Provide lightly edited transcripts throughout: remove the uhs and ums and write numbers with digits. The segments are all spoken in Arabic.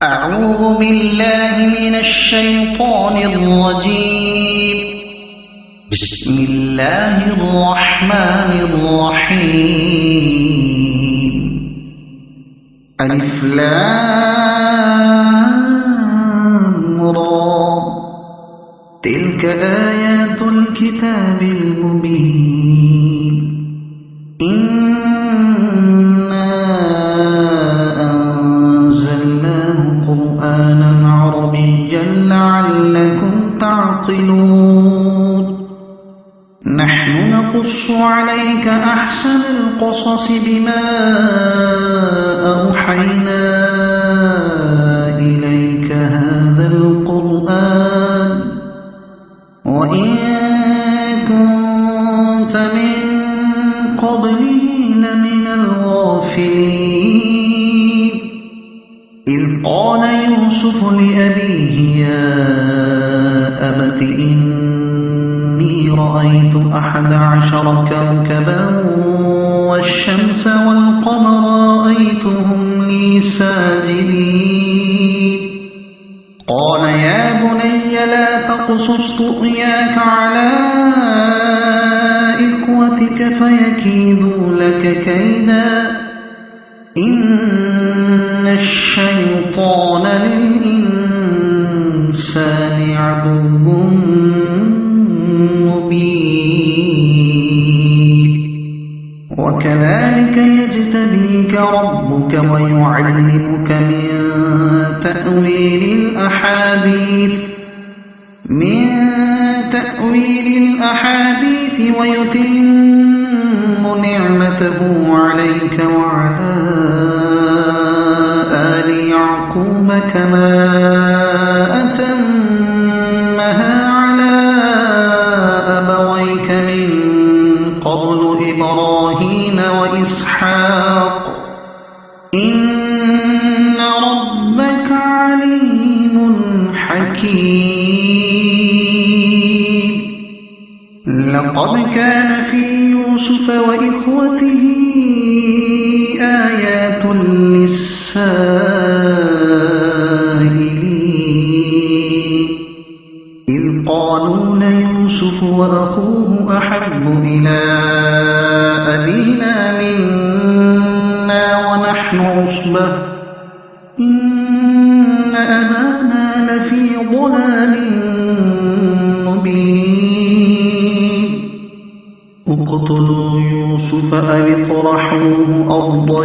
أعوذ بالله من الشيطان الرجيم. بسم الله الرحمن الرحيم. ألف لام را. تلك آيات الكتاب المبين. إنا أنزلناه قرآنا عربيا لعلكم تعقلون. نحن نقص عليك أحسن القصص بما أوحينا إليك هذا القرآن وإن كنت من قبله لمن الغافلين. إذ قال يوسف لأبيه يا أبت إني رأيت 11 كوكبا والشمس والقمر رأيتهم لي ساجدين. قال يا بني لا تقصص رؤياك على إخوتك فيكيدوا لك كيدا إن الشيطان للإنسان عدو مبين. وكذلك يجتبيك ربك ويعلمك من تأويل الأحاديث ويتم نعمته عليك وعلى آل يعقوب كما أتمها على أبويك من قبل إبراهيم وإسحاق إن ربك عليم حكيم. لقد كان في يوسف وإخوته آيات للسائلين. إذ قالوا ليوسف وأخوه أحب إلى أبينا منا ونحن عصبة إن أبانا لفي ضلال مبين. اقتلوا يوسف أو اطرحوه أرضا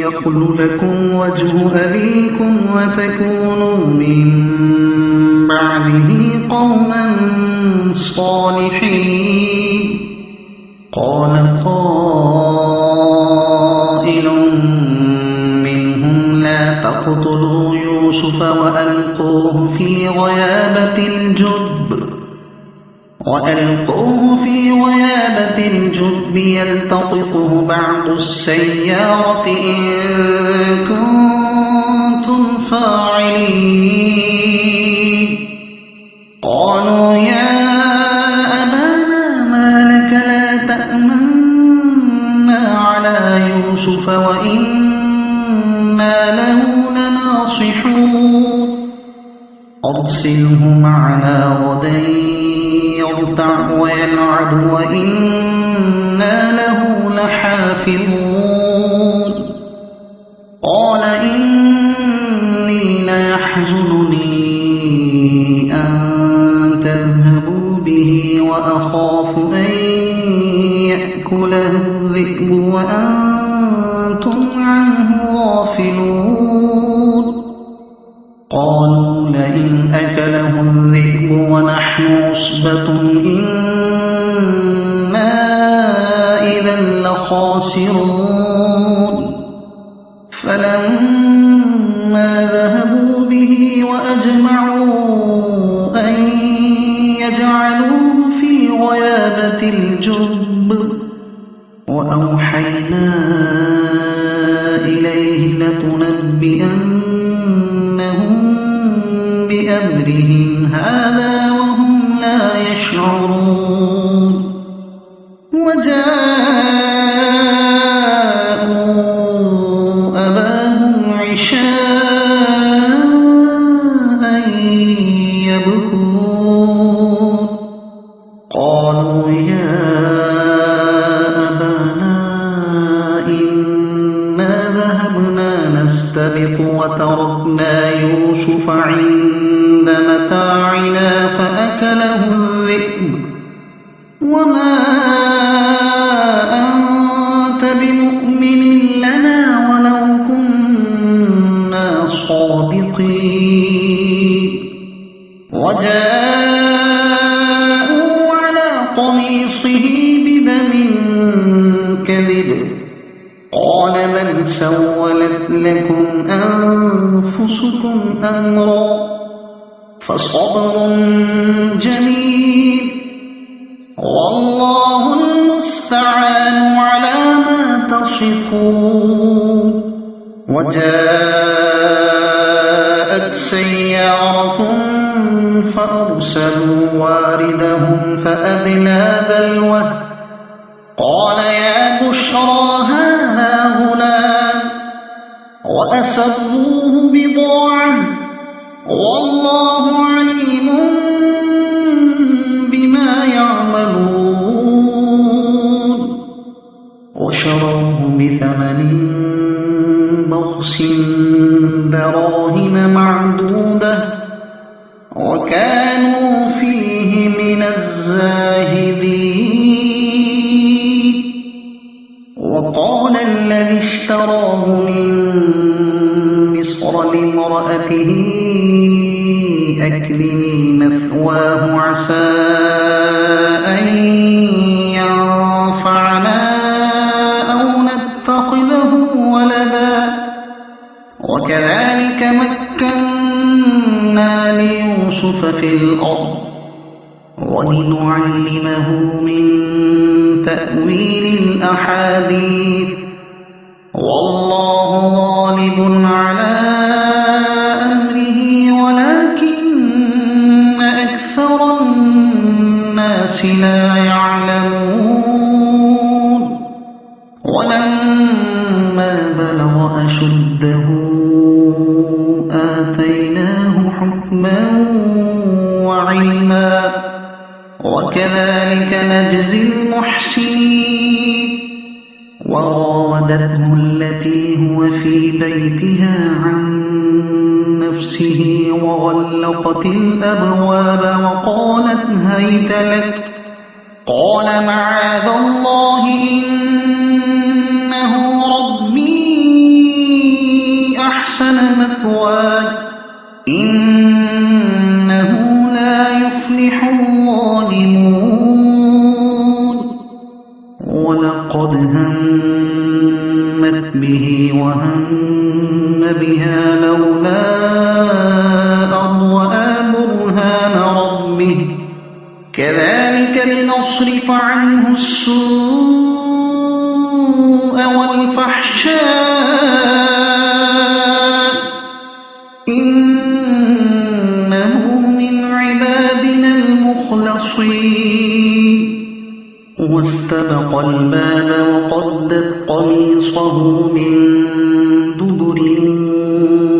يخل لكم وجه أبيكم وتكونوا من بعده قوما صالحين. قال قائل منهم لا تقتلوا يوسف وألقوه في غيابة الجب يلتقطه بعض السيارة إن كنتم فاعلين. قالوا يا أبانا ما لك لا تأمنا على يوسف وإنا له لناصحون. أرسله معنا غدا يرتع ويلعب وإنا له لحافظون. قال إني ليحزنني أن تذهبوا به وأخاف أن يأكله الذئب وأنتم عنه غافلون. قالوا لئن أكله الذئب ونحن عصبة إنا إذا لخاسرون. فلما ذهبوا به وأجمعوا أن يجعلوه في غيابة الجب وأوحينا إليه لتنبئنهم بأمرهم هذا وهم لا يشعرون. وجاءوا أباهم عشاء نستبق وتركنا يوسف عند متاعنا فأكله الذئب وما أنت بمؤمن لنا ولو كنا صادقين وجاءوا على قميصه بدم كذب قال بل سولت لكم أنفسكم أمرا فصبر جميل والله المستعان على ما تصفون وجاءت سيارة فأرسلوا واردهم فأدلى دلوه قال يا بشرى هذا غلام وأسروه بضاعة والله عليم بما يعملون وشروه بثمن بخس دراهم معدودة وكانوا فيه من الزاهدين وقال الذي اشتراه من مصر لامرأته أكرمي مثواه عسى أن ينفعنا أو نتخذه ولدا وكذلك مكنا ليوسف في الأرض ولنعلمه من تأويل الأحاديث والله غالب على أمره ولكن أكثر الناس لا يعلمون ولما بلغ أشده آتيناه حكما وعلما وكذلك نجزي المحسنين وراودته التي هو في بيتها عن نفسه وغلقت الأبواب وقالت هيت لك قال معاذ الله إنه ربي أحسن مثواي إنه لا يفلح الظالمون ولقد همت به وهم بها لولا أن رأى برهان ربه كذلك لنصرف عنه السوء والفحشاء إنه من عبادنا المخلصين واستبق الباب وقدت قميصه من دبر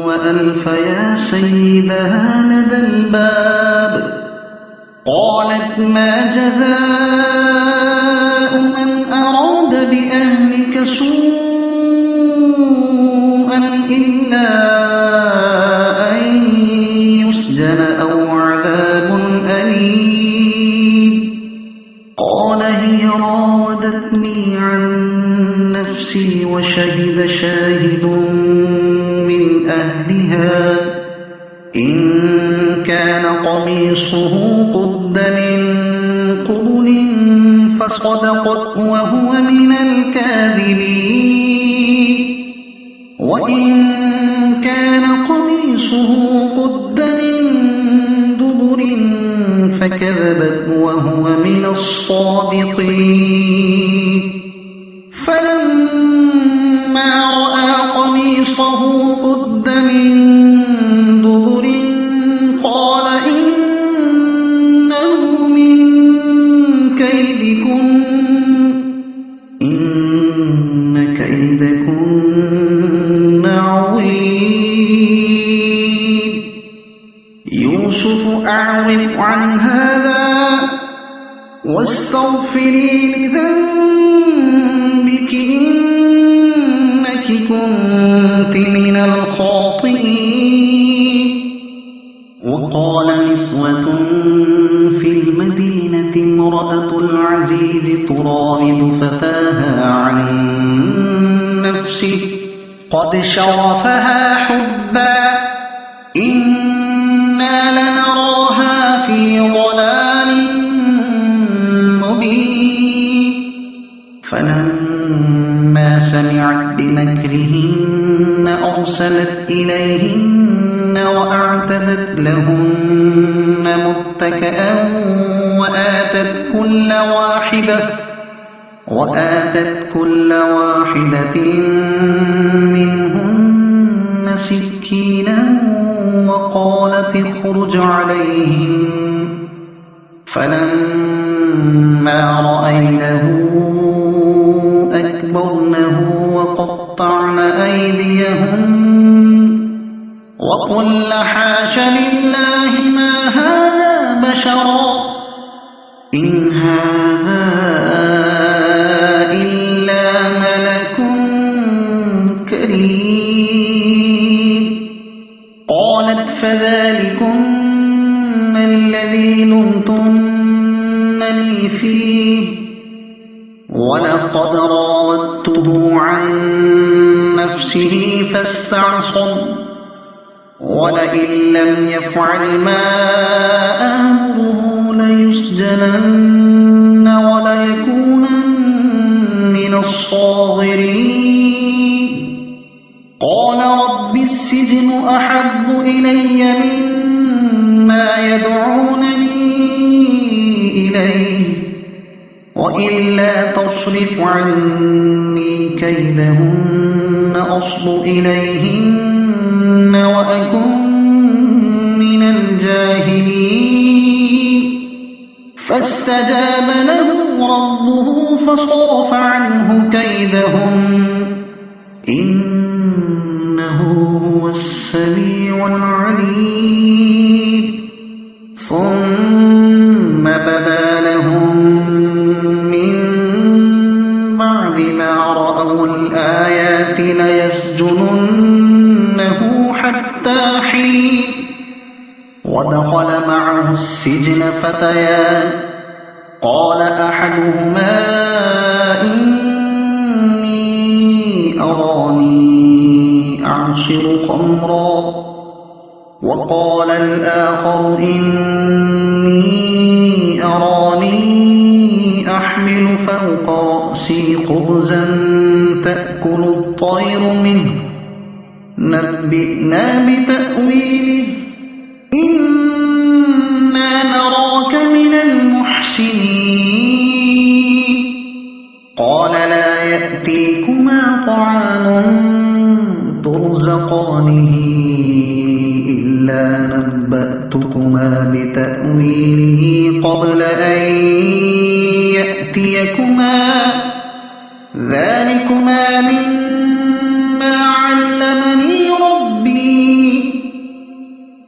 وألف يا سيدها لدى الباب قالت ما جزاء من أراد بأهلك سوءا إلا أن يسجن أو عذاب أليم قال هي راودتني عن نفسي وشهد شاهد من أهلها إن كان قميصه قد من قبل فصدقت وهو من الكاذبين وإن كان قميصه قد من دبر فكذبت وهو من الصادقين فلما رأى قميصه قد من دبر قال إنه من كيدكن إن كيدكن عظيم يوسف أعرض عن هذا واستغفري لذنبك إنك كنت من الخاطئين وقال نسوة في المدينة امرأة العزيز تراود فتاها عن نفسه قد شرفها حبا إنا لنراها في ضلال مبين فلما سمعت بمكرهن أرسلت إليهن وأعتدت لهن متكئا وآتت كل واحدة منهن سكينا وقالت اخرج عليهم فلما رأينه أكبرنه وقطعن أيديهن وقلن حاش لله ما هذا بشرا إن هذا إلا ملك كريم قالت فذلكن الذي لمتنني فيه ولقد راودته عن نفسه فاستعصم ولئن لم يفعل ما آمره ليسجنن وليكونن من الصاغرين قال رب السجن أحب إلي مما يدعونني إليه وإلا تصرف عني كيدهن أصب إليهن وأكن من الجاهلين فاستجاب له ربه فصرف عنه كيدهم إنه هو السميع العليم ثم بدا لهم من بعد ما رأوا الآيات ليسجننه حتى حين ودخل معه السجن فتيان قال أحدهما إني أراني أعصر خمرا وقال الآخر إني أراني أحمل فوق رأسي خبزا تأكل الطير منه نبئنا بتأويله إنا نراك من المحسنين قال لا يأتيكما طعام ترزقانه إلا نبأتكما بتأويله قبل أن يأتيكما ذلكما مما علمني ربي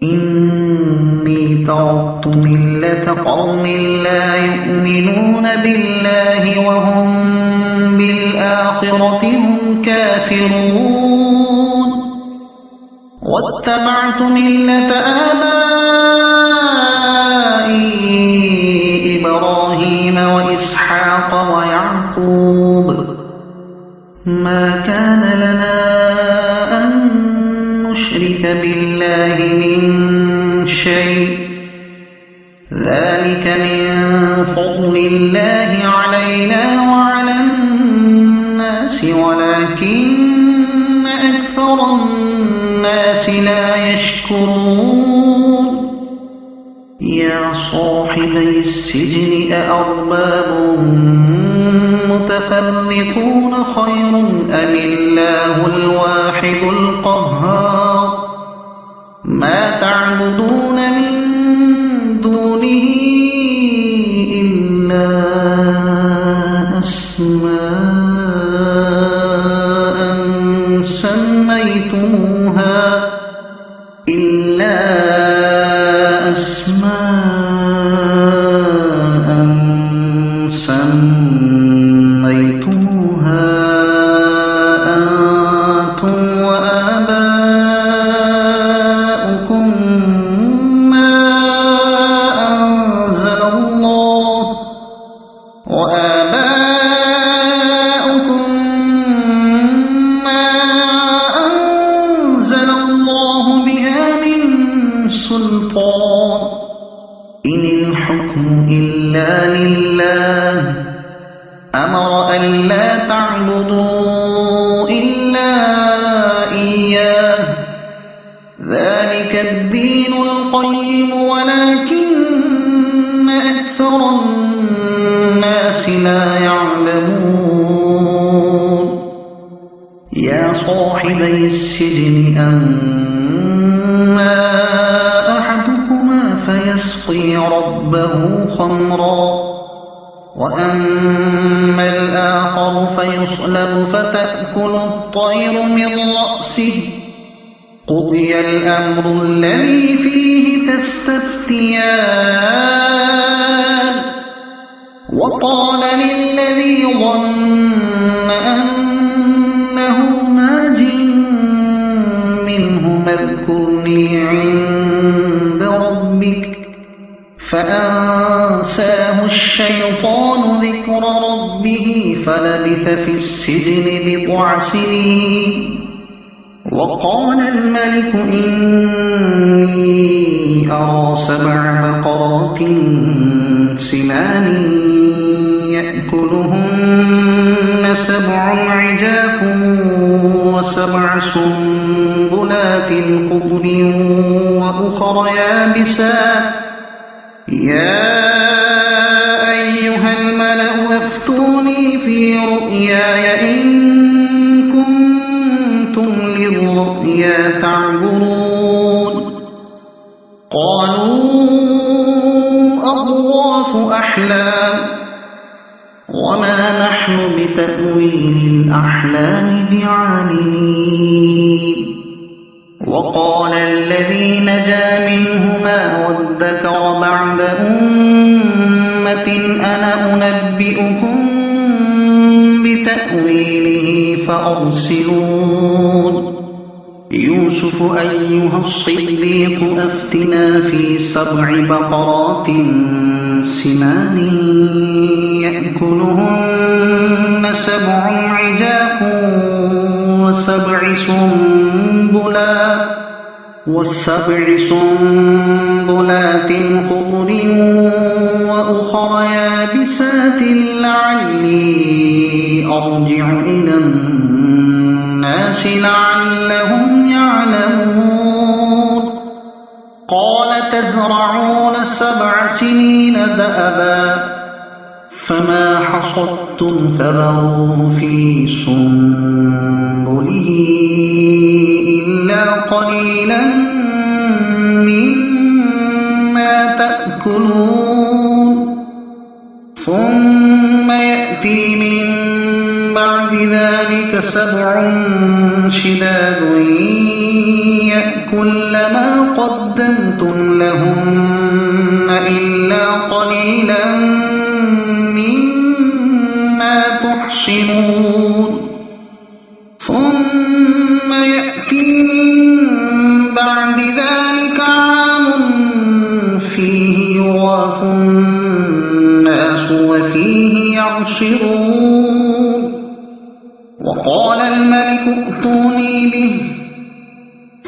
إني تركت ملة قوم لا يؤمنون بالله وهم بالآخرة هم كافرون واتبعت ملة آبائي إبراهيم وإسحاق ويعقوب ما كان لنا أن نشرك بالله من شيء ذلك من فضل الله علينا وعلى الناس ولكن أكثر الناس لا يشكرون يا صاحبي السجن أأرباب متفرقون خير أم الله الواحد القهار ما تعبدون من دونه إلا أسماء سميتموها سلطان إن الحكم إلا لله أمر ألا تعبدوا إلا إياه ذلك الدين القيم ولكن أكثر الناس لا يعلمون يا صاحبي السجن أما أحدكما فيسقي ربه خمرا وأما الآخر فيصلب فتأكل الطير من رأسه قضي الأمر الذي فيه تستفتيان وقال للذي ظن أنه ناج منه اذكرني عند ربك فأنساه الشيطان ذكر ربه فلبث في السجن بضع سنين وقال الملك إني أرى 7 بقرات سمان يأكلهن 7 عجاف و7 سنبلات خضر وأخر يابسات يا أيها الملأ أفتوني في رؤياي إن كنتم للرؤيا تعبرون قالوا أضغاث أحلام وما نحن بتأويل الأحلام بعالمين وقال الذي نجا منهما وادكر بعد أمة أنا أنبئكم بتأويله فأرسلون يوسف أيها الصديق أفتنا في 7 بقرات سمان يأكلهن 7 عجاف و7 سنبلات خضر وأخر يابسات لعلي أرجع إلى الناس لعلهم يعلمون قال تزرعون 7 سنين دأبا فما حصدتم فذروه في سنبله إلا قليلا مما تأكلون ثم يأتي من بعد ذلك 7 شداد يأكل ما قدمتم لهن إلا قليلا مما تحصنون ثم يأتي من بعد ذلك عام فيه يغاث الناس وفيه يعصرون وقال الملك ائتوني به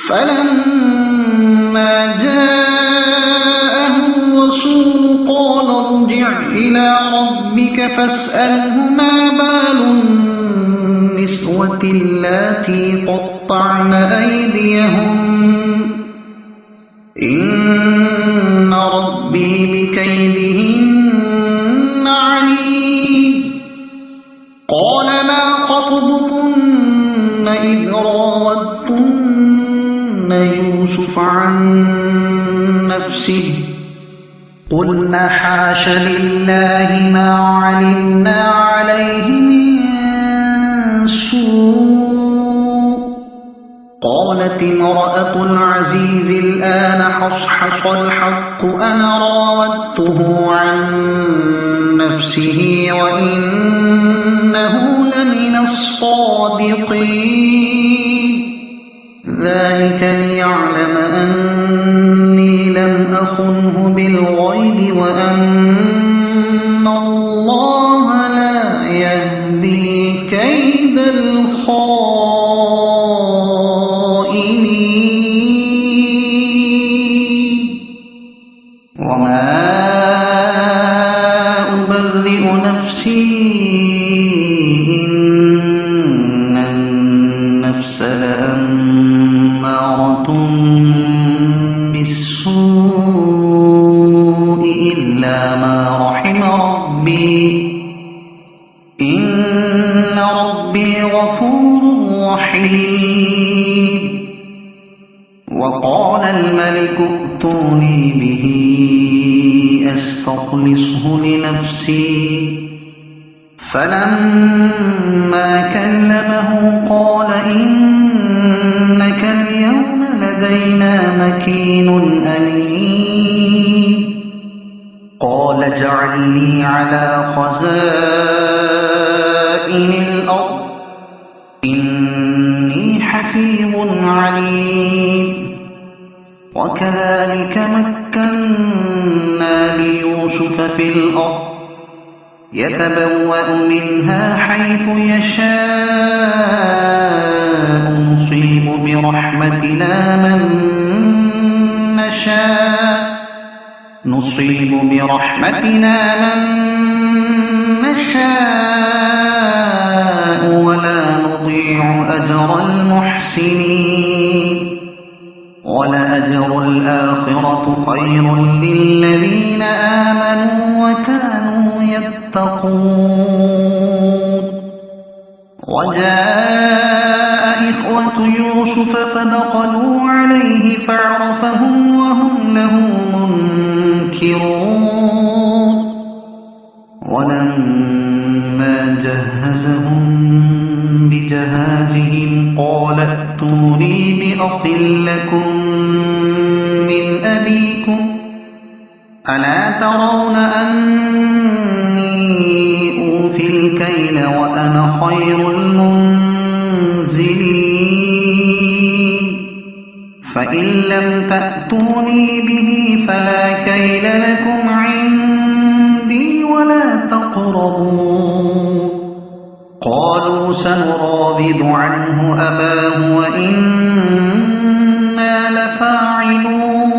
فلما جاءه الرسول قال ارجع إلى ربك فاسأله ما بال النسوة اللاتي قطعن أيديهم إن ربي بكيدهن عليم قال ما خطبكن إذ راودتن يوسف عن نفسه قلنا حاش لله ما علمنا عليه من سوء قالت امرأة العزيز الآن حصحص الحق أنا راودته عن نفسه وإنه لمن الصادقين ذلك ليعلم أني لم أخنه بالغيب وأن الله لا يهدي كيد الخائنين بالسوء إلا ما رحم ربي إن ربي غفور رحيم وقال الملك ائتوني به أستخلصه لنفسي فلما كلمه قال إنك اليوم لدينا مكين أمين قال اجعلني على خزائن الأرض إني حفيظ عليم وكذلك مكنا ليوسف في الأرض يتبوأ منها حيث يشاء نصيب برحمتنا من نشاء ولا نضيع أجر المحسنين ولأجر الآخرة خير للذين آمنوا وكانوا يتقون وجاء إخوة يوسف فدخلوا عليه فعرفهم وهم له منكرون ولما جهزهم بجهازهم قال ائتوني بأخ لكم من أبيكم ألا ترون أني أوفي الكيل وأنا خير المنزلين فإن لم تأتوني به فلا كيل لكم عندي ولا تقربون قالوا سنراود عنه أباه وإنا لفاعلون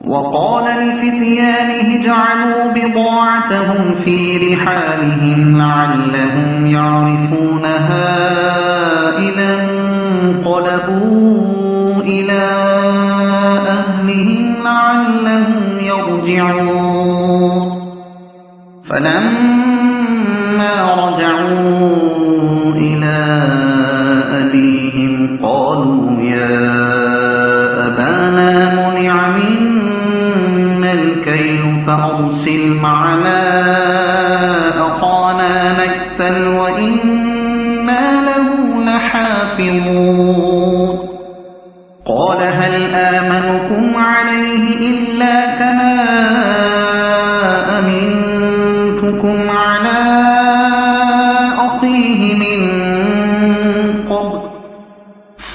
وقال لفتيانه اجعلوا بضاعتهم في رحالهم لعلهم يعرفونها إذا انقلبوا إلى أهلهم لعلهم يرجعون فلما رجعوا إلى أبيهم قالوا يا أبانا منع منا الكيل فأرسل معنا أخانا نكتل وإنا له لحافظون قال هل آمنكم عليه إلا كما أمنتكم على أخيه من قبل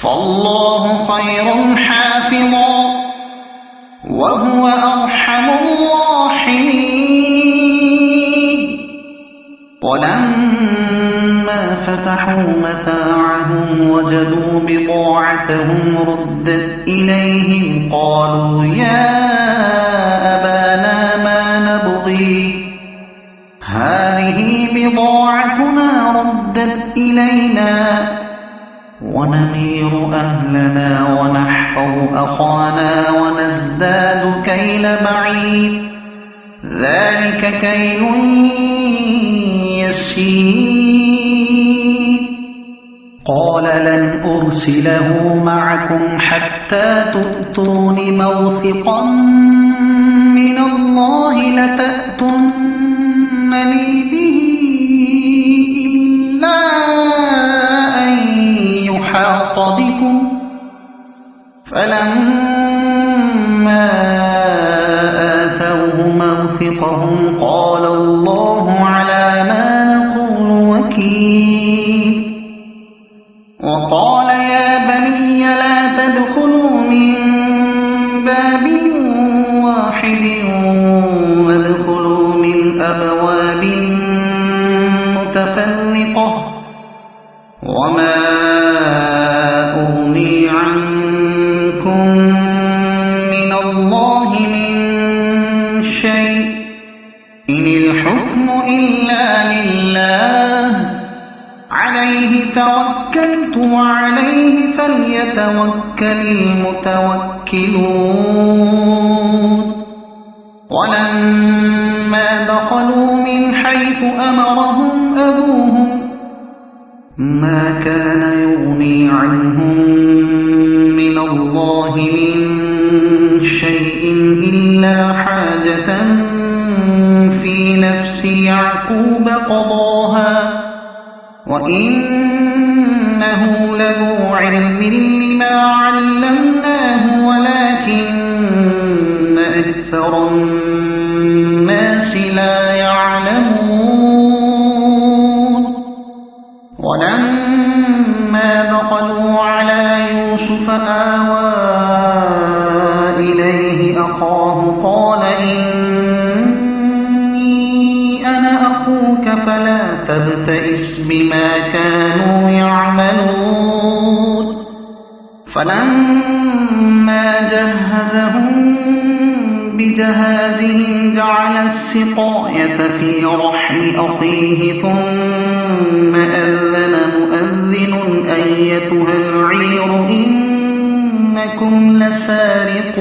فالله خير حافظا وهو أرحم الراحمين ولما فتحوا متاعهم وجدوا بضاعتهم ردت إليهم قالوا يا أبانا ما نبغي هذه بضاعتنا ردت إلينا ونمير أهلنا ونحفظ أخانا ونزداد كيل بعيد ذلك كيل يسير قال لن أرسله معكم حتى تؤتون موثقا من الله لتأتونني به إلا أن يحاط بكم فلما آتوه موثقهم قال الله على ما نقول وكيل وقال يا بني لا تدخلوا من باب واحد وادخلوا من أبواب متفرقة وما أغني عنكم من الله من شيء إن الحكم إلا لله عليه توكلت وعليه فليتوكل يتوكل المتوكلون ولما دخلوا من حيث أمرهم أبوهم ما كان يغني عنهم من الله من شيء إلا حاجة في نفس يعقوب قضاها وإنه لذو علم لما علمناه ولكن أكثر الناس لا يعلمون ولما دخلوا على يوسف آوى إليه أخاه قال إني أنا أخوك فلا تبتئس بما كانوا يعملون فلما جهزهم بجهازهم جعل السقاية في رحل أخيه ثم أذن مؤذن أيتها العير إنكم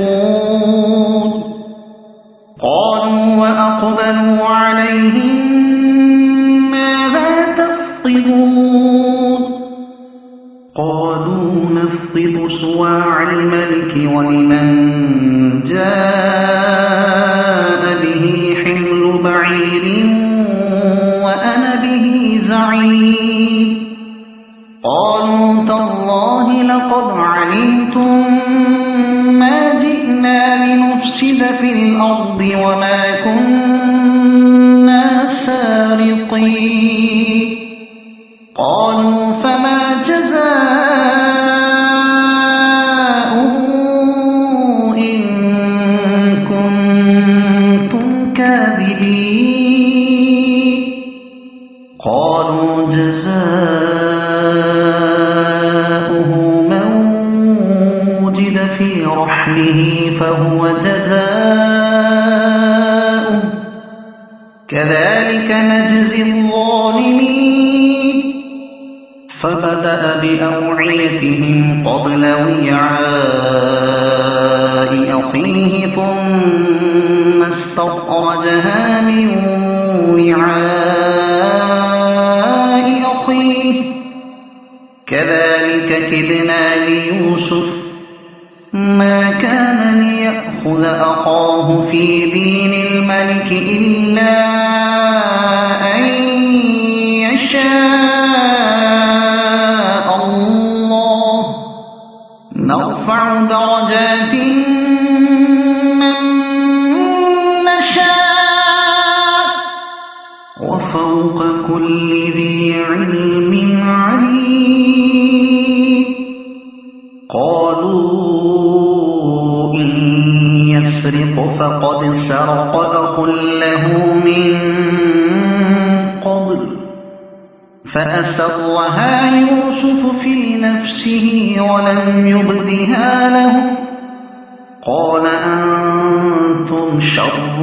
لسارقون قالوا وأقبلوا عليهم ماذا تفقدون قالوا نفقد صواع الملك ولمن جاء به حمل بعير وأنا به زعيم قالوا تالله لقد علمتم ما جئنا لنفسد في الأرض وما كنا سارقين قالوا فما جزاؤه إن كنتم كاذبين قالوا جزاؤه من وجد في رحله فهو جزاؤه كذلك نجزي الظالمين فبدأ بأوعيتهم قبل وعاء أخيه ثم استخرجها من وعاء أخيه كذلك كدنا ليوسف ما كان ليأخذ أخاه في دين الملك إلا أن يشاء الله نرفع درجات من نشاء وفوق كل ذي علم عليم قالوا إن يسرق فقد سرق أخ له من قبل فأسرها يوسف في نفسه ولم يبدها له قال أنتم شر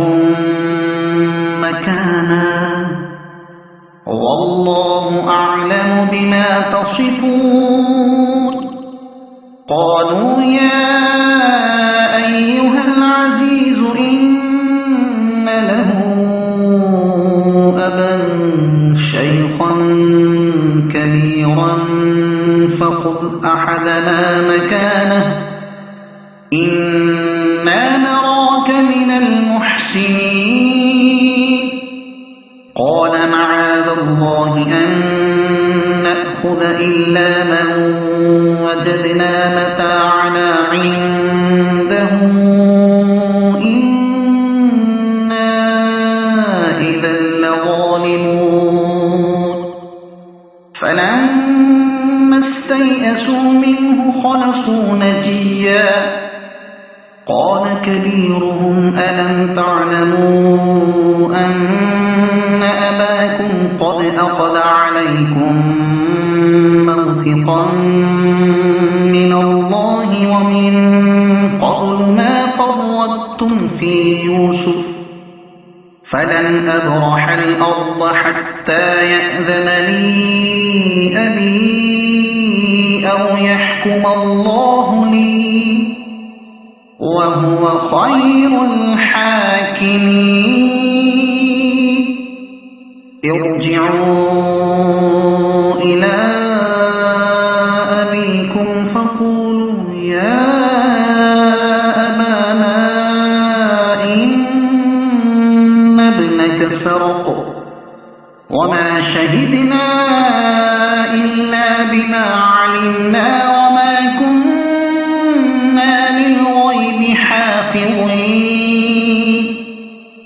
مكانا والله أعلم بما تصفون قالوا يا أيها العزيز إن له أبا شيخا كبيرا فخذ أحدنا مكانه إنا نراك من المحسنين قال معاذ الله أن نأخذ إلا من وجدنا متاعنا عنده إنا إذا لظالمون فلما استيئسوا منه خلصوا نجيا قال كبيرهم ألم تعلموا أن أباكم قد أخذ عليكم موثقا من الله ومن قبل ما فرطتم في يوسف فلن أبرح الأرض حتى يأذن لي أبي أو يحكم الله لي وهو خير الحاكمين ارجعوا إلى أبيكم فقولوا يا أبانا إن ابنك سرق وما شهدنا إلا بما علمنا وما كنا للغيب حافظين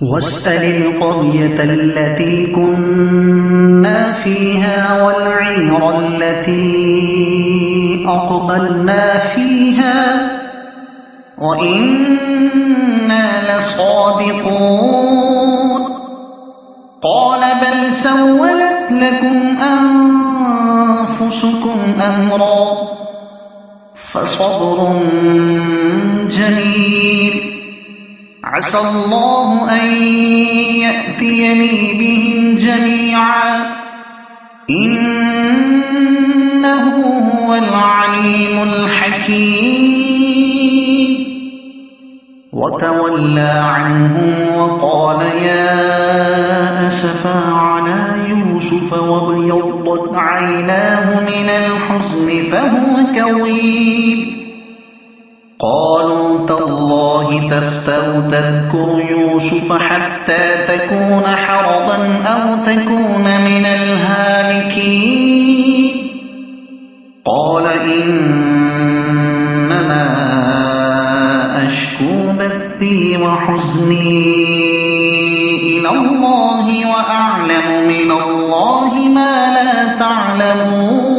واسأل القرية التي كنا فيها والعير التي أقبلنا فيها وإنا لصادقون قال بل سولت لكم أنفسكم أمرا فصبر جميل عسى الله أن يأتيني بهم جميعا إنه هو العليم الحكيم وتولى عنهم وقال يا أسفا على يوسف وابيضت عيناه من الحزن فهو كظيم قالوا تالله تفتأ تذكر يوسف حتى تكون حرضا أو تكون من الهالكين قال إنما أشكو بثي وحزني إلى الله وأعلم من الله ما لا تعلمون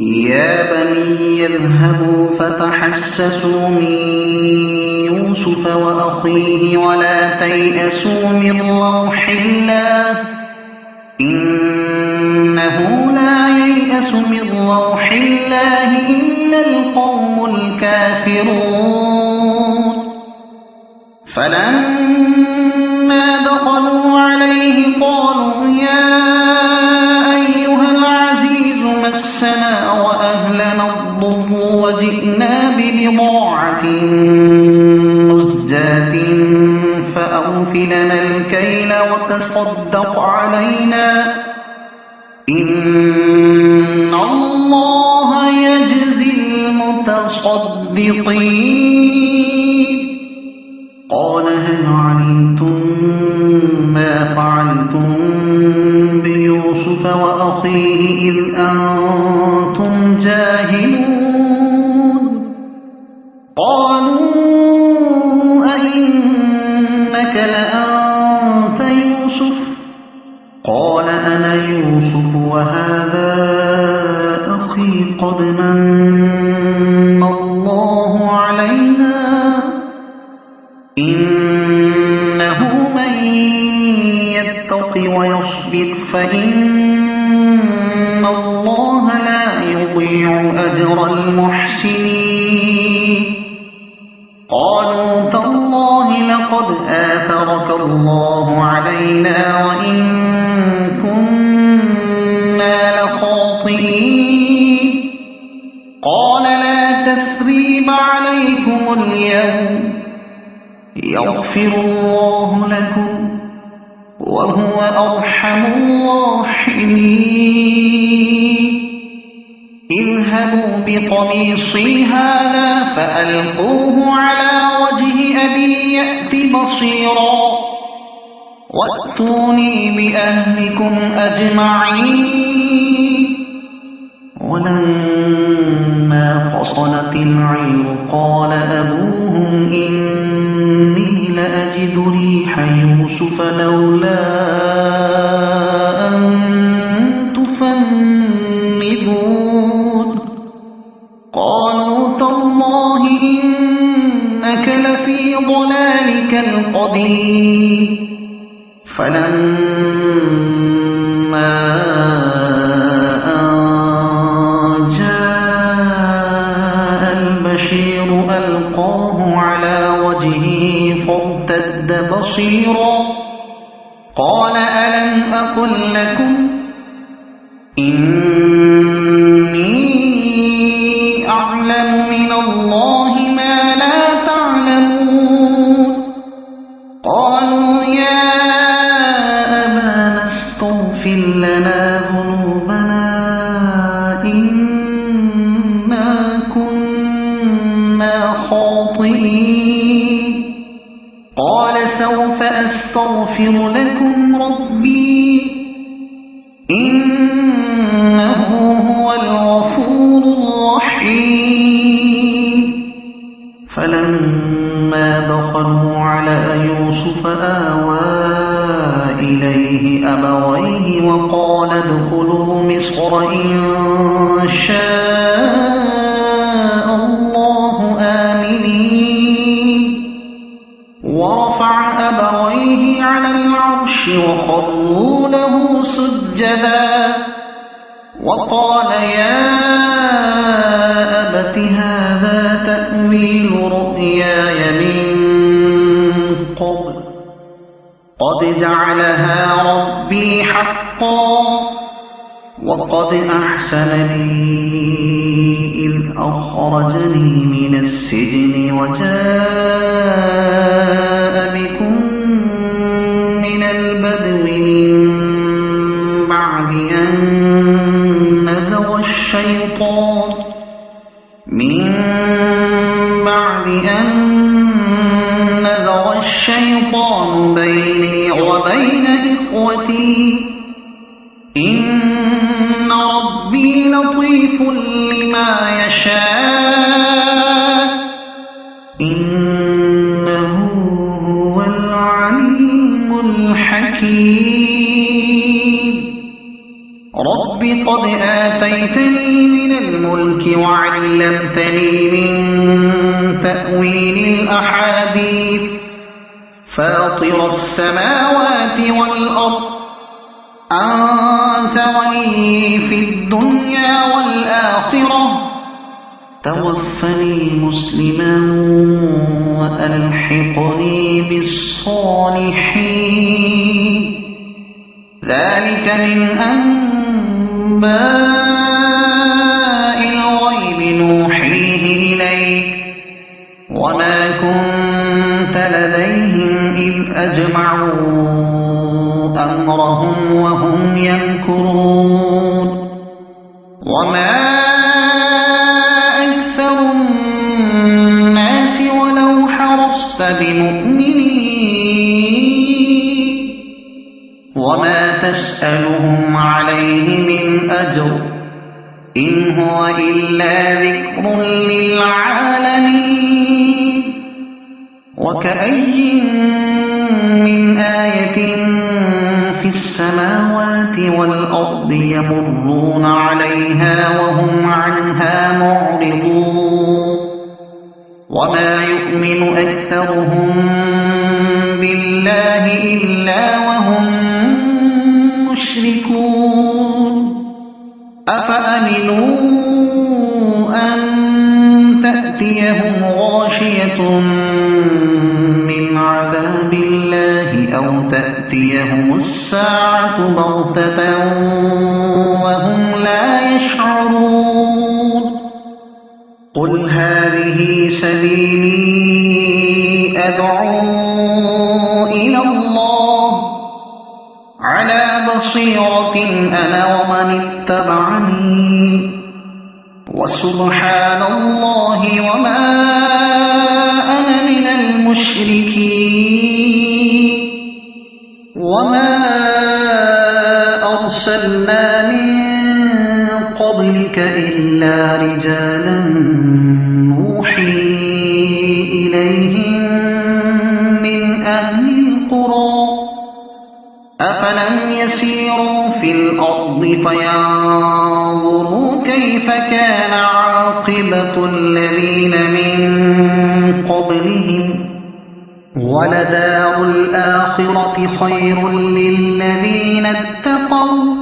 يا بني اذهبوا فتحسسوا من يوسف وأخيه ولا تيأسوا من روح الله إنه لا ييأس من روح الله إلا القوم الكافرون فلما دخلوا عليه قالوا يا أيها العزيز مسنا وأهلنا الضر وجئنا ببضاعة مزجاة فأوف لنا الكيل وتصدق علينا إن الله يجزي المتصدقين قال هل علمتم ما فعلتم بيوسف وأخيه إذ أنتم جاهلون قالوا أئنك لأنت يوسف قال أنا يوسف وهذا أخي قد من الله علينا إنه من يتق ويصبر فإن الله لا يضيع أجر المحسنين قالوا تالله لقد آثرك الله علينا وإن كنا لخاطئين قال لا تثريب عليكم اليوم يغفر الله لكم وهو أرحم الراحمين اذهبوا بقميصي هذا فألقوه على وجه أبي يأت بصيرا وأتوني بأهلكم أجمعين ولما فصلت العير قال أبوهم إني لأجد ريح يوسف لولا أن تفندون قالوا تالله إنك لفي ضلالك القديم فلما جاء البشير ألقاه على وجهه فارتد بصيرا قال ألم أقل لكم إني نعلم من الله ما لا تعلمون قالوا يا أبانا استغفر لنا ذنوبنا إنا كنا خاطئين قال سوف أستغفر لكم ربي إنه هو الغفور الرحيم فلما دخلوا على يوسف آوى إليه أبويه وقال ادخلوا مصر إن شاء الله آمنين ورفع أبويه على العرش وخروا له سجدا وقال يا أبت هذا تأويل رؤياي من قبل قد جعلها ربي حقا وقد أحسن لي إذ أخرجني من السجن وجاء بكم من البدو من بعد أن نزغ الشيطان بيني وبين إخوتي إن ربي لطيف لما يشاء إنه هو العليم الحكيم رب قد آتيتني من الملك وعلمتني من تأويل الأحاديث فاطر السماوات والأرض أنت ولي في الدنيا والآخرة توفني مسلما وألحقني بالصالحين ذلك من أنباء الغيب نوحيه إليك وما كنت لديهم إذ أجمعوا أمرهم وهم يمكرون وما أكثر الناس ولو حرصت بمؤمنين وما تسألهم عليه من أجر إن هو إلا ذكر للعالمين وكأي من آية في السماوات والأرض يمرون عليها وهم عنها معرضون وما يؤمن أكثرهم بالله إلا وهم مشركون أفأمنوا أن تأتيهم غاشية من عذاب الله أو تأتيهم الساعة بغتة وهم لا يشعرون قل هذه سبيلي أدعو إلى الله على بصيرة أنا ومن اتبعني وسبحان الله وما أنا من المشركين وما أرسلنا من قبلك إلا رجالا نوحي إليهم من أهل القرى أفلم يسيروا في الأرض فينظروا كيف كان عاقبة الذين من قبلهم ولدار الآخرة خير للذين اتقوا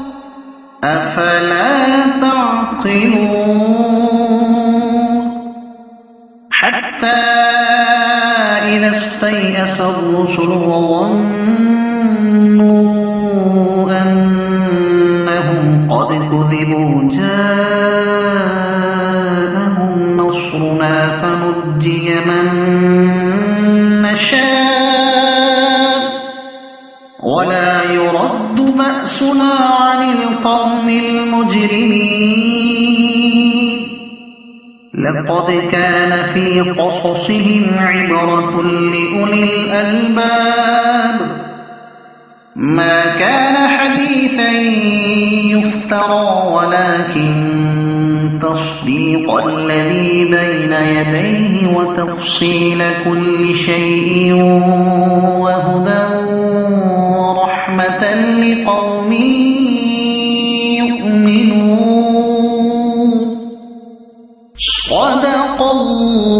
أفلا تعقلون حتى إذا استيأس الرسل وظنوا أنهم قد كذبوا جاءهم نصرنا رسلنا فنجي من نشاء ولا يرد بأسنا عن القوم المجرمين لقد كان في قصصهم عبرة لأولي الألباب ما كان حديثا يفترى ولكن تصديق الذي بين يديه وتفصيل كل شيء وهدى ورحمة لقوم يؤمنون صدق الله